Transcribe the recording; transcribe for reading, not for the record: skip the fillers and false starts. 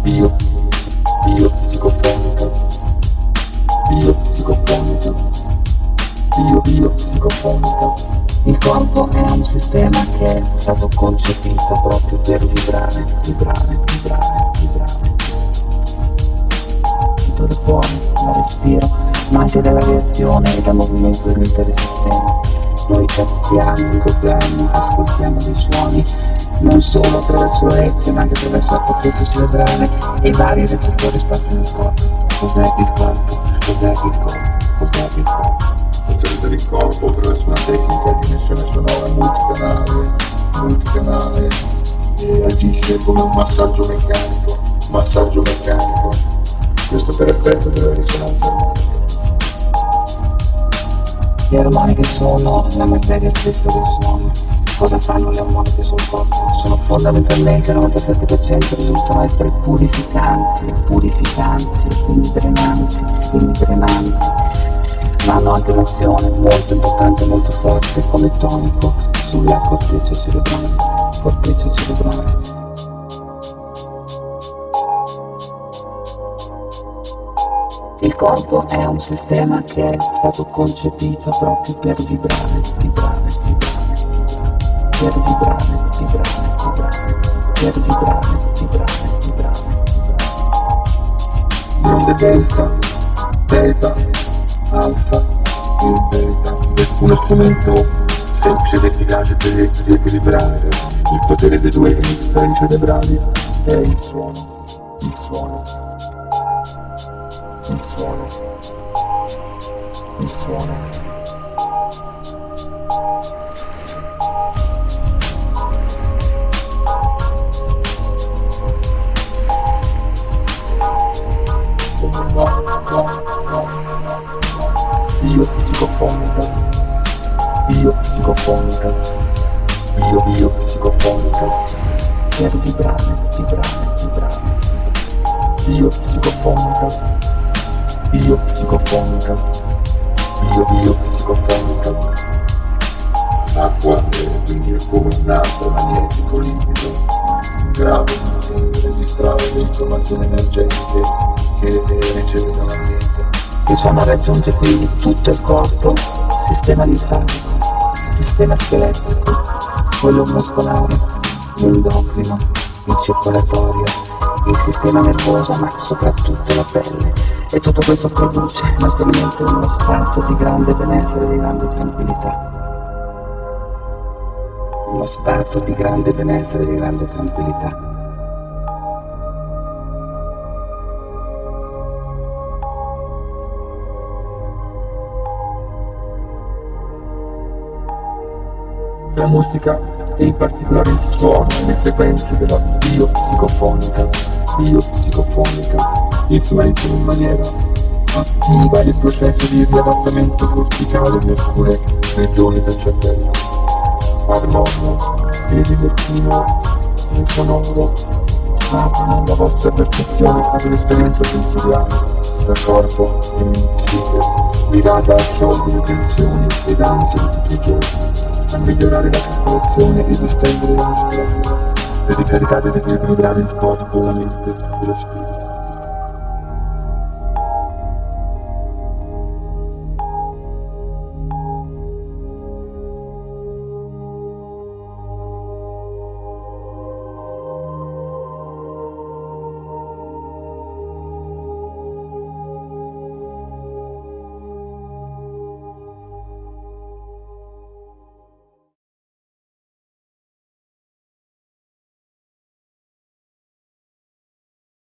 bio, biopsicofonica, biopsicofonica, biopsicofonica. Il corpo è un sistema che è stato concepito proprio per vibrare. Tutto il cuore, dal respiro, ma anche dalla reazione e dal movimento dell'intero sistema. Noi captiamo, ricopriamo, ascoltiamo dei suoni, non solo attraverso l'orecchio, ma anche attraverso la corteccia cerebrale e vari recettori sparsi nel corpo. Cos'è il corpo? Cos'è il corpo? Cos'è il corpo? L'azione del corpo attraverso una tecnica di emissione sonora multicanale e agisce come un massaggio meccanico, questo per effetto della risonanza armonica. Le armoniche sono la materia stessa del suono. Cosa fanno le armoniche sul corpo? Sono fondamentalmente il 97% risultano essere purificanti, quindi drenanti, ma hanno anche un'azione molto importante, molto forte come tonico sulla corteccia cerebrale. Il corpo è un sistema che è stato concepito proprio per vibrare. Le onde delta, theta, alfa e beta, uno strumento semplice ed efficace per riequilibrare il potere dei due emisferi cerebrali è il suono. Biopsicofonica, biopsicofonica, per vibrare, biopsicofonica, biopsicofonica. L'acqua quindi è come un nastro magnetico liquido, in grado di registrare le informazioni energetiche che riceve dall'ambiente. Il suono raggiunge quindi tutto il corpo, sistema linfatico, sistema scheletrico, quello muscolare, l'endocrino, il circolatorio, il sistema nervoso, ma soprattutto la pelle. E tutto questo produce naturalmente uno stato di grande benessere, di grande tranquillità. Uno stato di grande benessere, di grande tranquillità. La musica e in particolare il suono e le frequenze della biopsicofonica influenzano in maniera attiva il processo di riadattamento corticale in alcune regioni del cervello. Armonio e libertino e sonoro aprono la vostra percezione ad un'esperienza sensoriale da corpo e psiche, mirata a sciogliere tensioni ed ansie di tutti i giorni, a migliorare la circolazione e distendere la muscolatura, per ricaricare ed equilibrare il corpo, la mente e lo spirito.